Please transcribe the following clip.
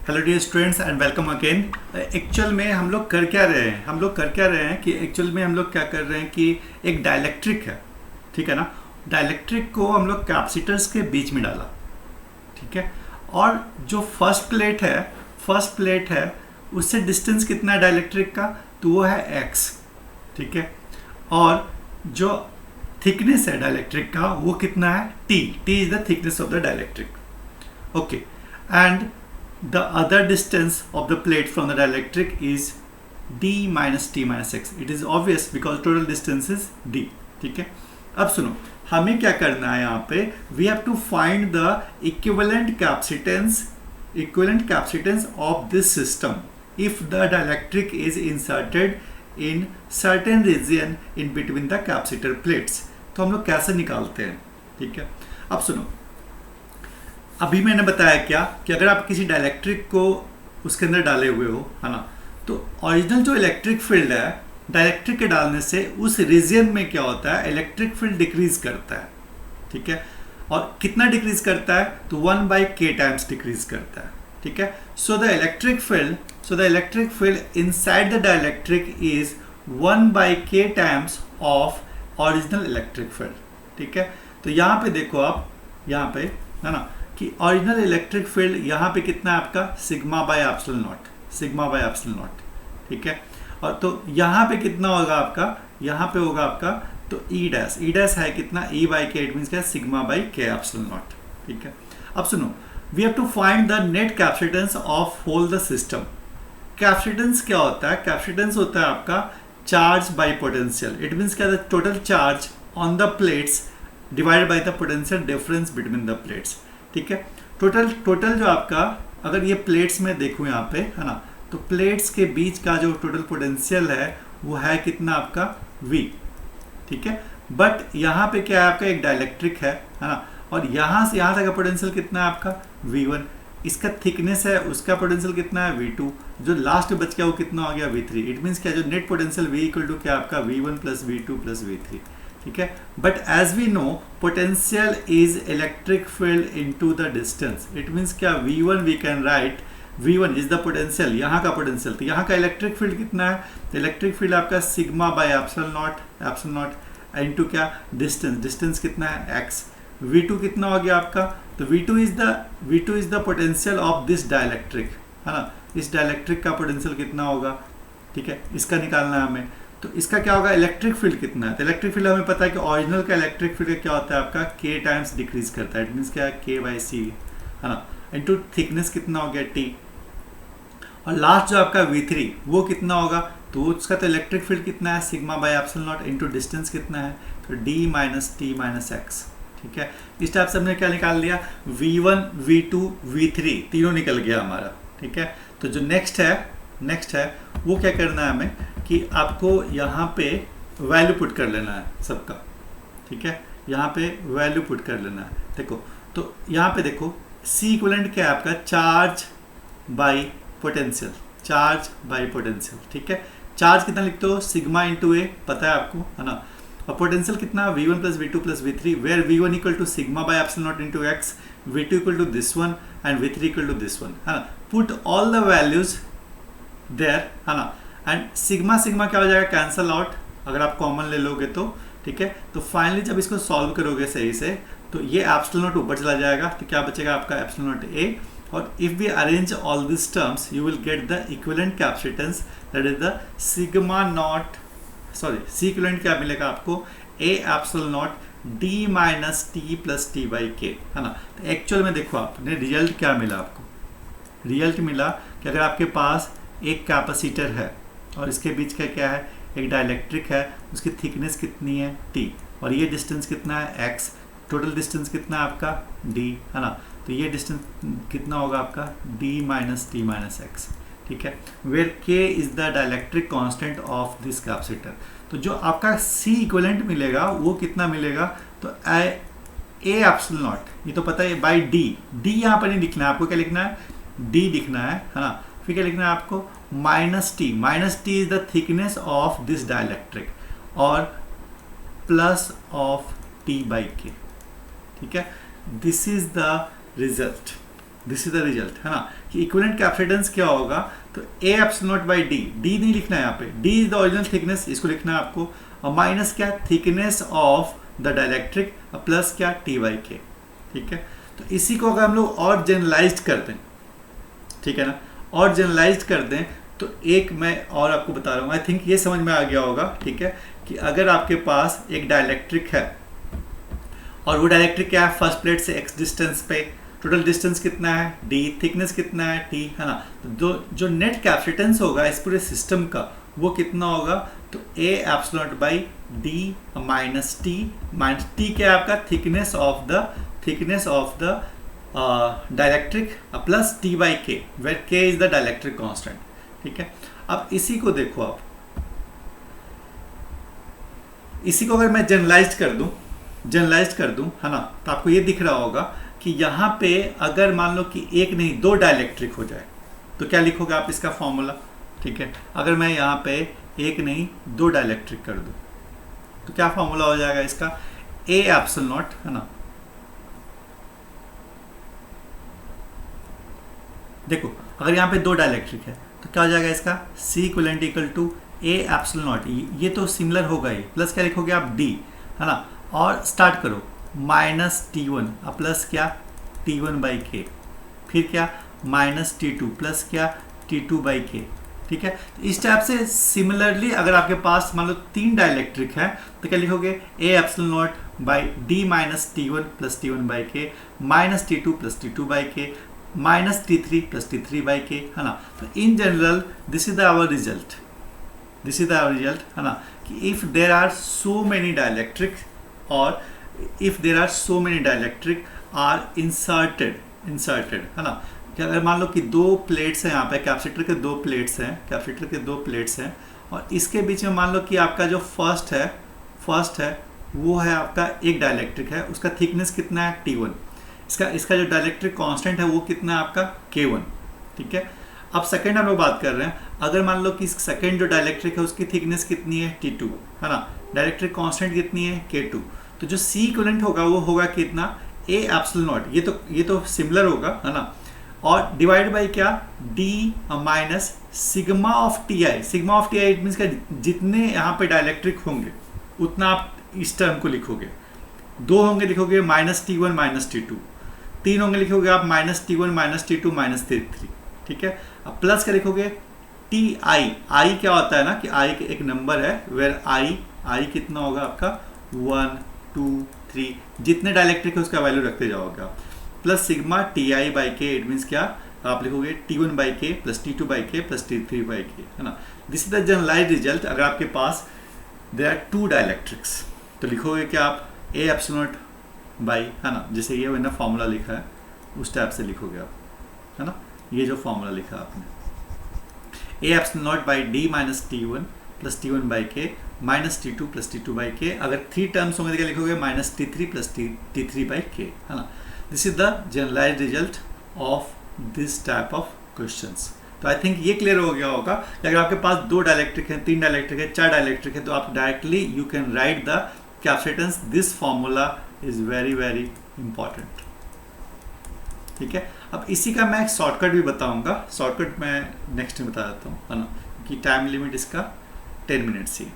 Hello dear students and welcome again. Actual में हम लोग कर क्या रहे हैं कि एक्चुअल में हम लोग क्या कर रहे हैं कि एक डाइलेक्ट्रिक है, ठीक है ना। डाइलेक्ट्रिक को हम लोग कैपेसिटर्स के बीच में डाला, ठीक है। और जो फर्स्ट प्लेट है उससे डिस्टेंस कितना है डाइलेक्ट्रिक का, तो वो है x, ठीक है। और जो थिकनेस है डाइलेक्ट्रिक का वो कितना है t is the thickness of the dielectric, okay. And the other distance of the plate from the dielectric is d minus t minus x. It is obvious because total distance is d, ठीक है। अब सुनो, हमें क्या करना है यहाँ पे, we have to find the equivalent capacitance of this system if the dielectric is inserted in certain region in between the capacitor plates. तो हम लोग कैसे निकालते हैं, ठीक है। अब सुनो, अभी मैंने बताया क्या कि अगर आप किसी डाइलेक्ट्रिक को उसके अंदर डाले हुए हो, है ना, तो ओरिजिनल जो इलेक्ट्रिक फील्ड है डाइलेक्ट्रिक के डालने से उस रीजन में क्या होता है, इलेक्ट्रिक फील्ड डिक्रीज करता है, ठीक है। और कितना डिक्रीज करता है, तो 1/k टाइम्स डिक्रीज करता है, ठीक है। So the electric field inside the dielectric is 1/k times of original electric field, ठीक है। तो यहाँ पे देखो आप, यहाँ पे है ना कि ओरिजिनल इलेक्ट्रिक फील्ड यहाँ पे कितना है आपका, सिग्मा बाय एप्सिलॉन नॉट, ठीक है। और तो यहाँ पे कितना होगा आपका, यहाँ पे होगा आपका तो ई डैश है कितना, E/k, इट मीन्स क्या, sigma by k epsilon nought, ठीक है। अब सुनो, we have to find the net capacitance of whole the system. Capacitance क्या होता है, कैपेसिटेंस होता है आपका charge by potential, it means क्या, the total charge on the plates divided by the potential difference between the plates, ठीक है। Total जो आपका, अगर ये प्लेट्स में देखूं यहाँ पे, है ना, तो प्लेट्स के बीच का जो टोटल पोटेंशियल है वो है कितना आपका V, ठीक है। बट यहाँ पे क्या है आपका, एक डाइलेक्ट्रिक है ना, और यहाँ से यहाँ तक का पोटेंशियल कितना है आपका V1, इसका थिकनेस है, उसका पोटेंशियल कितना है V2, जो लास्ट में बच गया वो कितना हो गया V3। इट मीन्स क्या, जो net potential V equal to क्या आपका V1 plus V2 plus V3, ठीक है। But as we know potential is electric field into the distance, it means क्या, V1 we can write, V1 is the potential, यहाँ का potential, तो यहाँ का इलेक्ट्रिक फील्ड कितना है, इलेक्ट्रिक फील्ड आपका sigma by epsilon not into क्या, डिस्टेंस कितना है x। V2 कितना हो गया आपका, तो V2 is the potential of this dielectric, है ना। इस डाइलेक्ट्रिक का पोटेंशियल कितना होगा, ठीक है, इसका निकालना है हमें। तो इसका क्या होगा, इलेक्ट्रिक फील्ड कितना है, तो इलेक्ट्रिक फील्ड हमें पता है कि ओरिजिनल का इलेक्ट्रिक फील्ड क्या होता है आपका k टाइम्स डिक्रीज करता है, इट मीन्स क्या है k/c, है ना, इनटू थिकनेस कितना हो गया t। और लास्ट जो आपका V3 वो कितना होगा, तो उसका तो इलेक्ट्रिक फील्ड कितना है, sigma by epsilon not into distance कितना है, तो d minus t minus x, ठीक है। इस टाइप से हमने क्या निकाल लिया, V1 V2 V3 तीनों निकल गया हमारा, ठीक है। तो जो नेक्स्ट है वो क्या करना है हमें कि आपको यहाँ पे वैल्यू पुट कर लेना है सबका, ठीक है। यहाँ पे वैल्यू पुट कर लेना है, देखो तो यहाँ पे देखो C इक्विवेलेंट क्या है आपका, चार्ज बाई पोटेंशियल, ठीक है। चार्ज कितना लिखते हो, सिग्मा इंटू ए, पता है आपको, है ना। और पोटेंशियल कितना, V1 plus V2 plus V3, where V1 equal to sigma by epsilon naught into x, V2 equal to this one and V3 equal to this one, है ना। Put all the values there, है ना, and sigma क्या हो जाएगा, cancel out अगर आप common ले लोगे तो, ठीक है। तो फाइनली जब इसको सॉल्व करोगे सही से, तो ये एप्सिलॉन नॉट ऊपर चला जाएगा, तो क्या बचेगा आपका एप्सिलॉन नॉट a। और if we arrange all this terms you will get the equivalent capacitance, that is the sigma naught, C equivalent क्या मिलेगा आपको, a epsilon naught d minus t plus t/k, है ना। तो एक्चुअल में देखो आपने रिजल्ट क्या मिला, आपको रिजल्ट मिला कि अगर आपके पास एक कैपेसिटर है और इसके बीच का क्या है, एक डाइलेक्ट्रिक है, उसकी थिकनेस कितनी है t, और ये डिस्टेंस कितना है x, टोटल डिस्टेंस कितना है आपका d, है ना। तो ये डिस्टेंस कितना होगा आपका d minus t minus x, ठीक है, where k is the dielectric constant of this capacitor. तो जो आपका C इक्विवेलेंट मिलेगा वो कितना मिलेगा, तो a एप्सिलॉन नॉट, ये तो पता है, बाई d यहाँ पर नहीं लिखना है आपको, क्या लिखना है, d लिखना है ना। फिर क्या लिखना है आपको, minus t is the thickness of this dielectric, और प्लस ऑफ t/k, ठीक है। This is the result, this is the result, है ना, कि इक्विवेलेंट कैपेसिटेंस क्या होगा, तो ए epsilon nought by D, D नहीं लिखना है यहाँ पे, D is the original thickness, इसको लिखना है आपको, और माइनस क्या, thickness of the dielectric, plus क्या, टी बाई के। ठीक है, तो इसी को अगर हम लोग और जनरलाइज कर दें, ठीक है ना, और जनरलाइज कर दें, तो एक मैं और आपको बता रहा हूँ, आई थिंक ये समझ में आ गया होगा, ठीक है, कि अगर आपके पास एक डाइलेक्ट्रिक है और वो डाइलेक्ट्रिक क्या है, फर्स्ट प्लेट से एक्स डिस्टेंस पे, टोटल डिस्टेंस कितना है डी, थिकनेस कितना है टी, है ना, तो जो नेट कैपेसिटेंस होगा इस पूरे सिस्टम का वो कितना होगा, तो ए epsilon nought by D minus T क्या है आपका, thickness of the dielectric plus T by के, वेर के इज द डाइलेक्ट्रिक कांस्टेंट। ठीक है, अब इसी को देखो, आप इसी को अगर मैं जनरलाइज कर दूं, है ना, तो आपको ये दिख रहा होगा कि यहाँ पे अगर मान लो कि एक नहीं दो डाइलेक्ट्रिक हो जाए तो क्या लिखोगे आप इसका फॉर्मूला। ठीक है, अगर मैं यहाँ पे एक नहीं दो डाइलेक्ट्रिक कर दूं तो क्या फॉर्मूला हो जाएगा इसका, ए एप्सिलॉन नॉट, है ना, देखो अगर यहाँ पे दो डाइलेक्ट्रिक है तो क्या हो जाएगा इसका, C equivalent equal to A epsilon naught, ये तो सिमिलर होगा ही, प्लस क्या लिखोगे आप डी, है ना, और स्टार्ट करो माइनस T1 प्लस क्या T1 बाई के, फिर क्या माइनस T2 प्लस क्या T2 बाई के। ठीक है, तो इस टाइप से सिमिलरली अगर आपके पास मान लो तीन डाइलेक्ट्रिक है तो क्या लिखोगे, A epsilon nought by D minus T1 plus T1 by K, minus T2 plus T2 by K, minus T3 plus T3 by K, है ना। तो in general this is our result, है ना, कि if there are so many dielectric और if there are so many dielectric are inserted, है ना, कि अगर मान लो कि दो प्लेट्स हैं यहाँ पे, कैपेसिटर के दो प्लेट्स हैं और इसके बीच में मान लो कि आपका जो फर्स्ट है वो है आपका एक डाइलेक्ट्रिक है, उसका थिकनेस कितना है T1, इसका जो डाइलेक्ट्रिक कांस्टेंट है वो कितना है आपका K1। ठीक है, अब सेकंड हम लोग बात कर रहे हैं, अगर मान लो कि सेकंड जो डाइलेक्ट्रिक है उसकी थिकनेस कितनी है T2, है ना, डाइलेक्ट्रिक कांस्टेंट कितनी है K2, तो जो सी इक्विवेलेंट होगा वो होगा कितना, ए एप्सिलॉन नॉट, ये तो सिमिलर होगा, है ना, और डिवाइड बाय क्या, D minus sigma of T I, it means का जितने यहाँ पे डाइलेक्ट्रिक होंगे उतना आप इस टर्म को लिखोगे, दो होंगे लिखोगे माइनस T1 माइनस T2, तीन होंगे लिखोगे आप minus T1 minus T2 minus T3। ठीक है, अब प्लस क्या लिखोगे, टी आई क्या होता है ना कि आई एक नंबर है, वेर आई कितना होगा आपका 1 2 3, जितने डाइलेक्ट्रिक है उसका वैल्यू रखते जाओगे आप, plus sigma T I by K, it means क्या आप लिखोगे T1 by K plus T2 by K plus T3 by K, है ना। This is the generalised result. अगर आपके पास देयर आर टू डाइलेक्ट्रिक्स तो लिखोगे क्या आप, ए एप्सिलॉन नॉट बाई, है ना, जैसे ये मैंने फॉर्मूला लिखा है उस टाइप से लिखोगे आप, है ना, ये जो फॉर्मूला लिखा आपने, A epsilon nought by D minus T1 plus T1 by K minus T2 plus T2 by K, अगर थ्री टर्म्स होंगे तो क्या लिखोगे minus T3 plus T3 by K, है ना। This is the generalised result of this type of questions. तो I think ये clear हो गया होगा कि अगर आपके पास दो डाइलेक्ट्रिक है, तीन डाइलेक्ट्रिक है, चार डाइलेक्ट्रिक है, तो आप directly you can write the capacitance. This formula is very very important. ठीक है, अब इसी का मैं एक शॉर्टकट भी बताऊंगा, शॉर्टकट मैं नेक्स्ट में बता देता हूँ, है ना, कि टाइम लिमिट इसका 10 मिनट्स ही।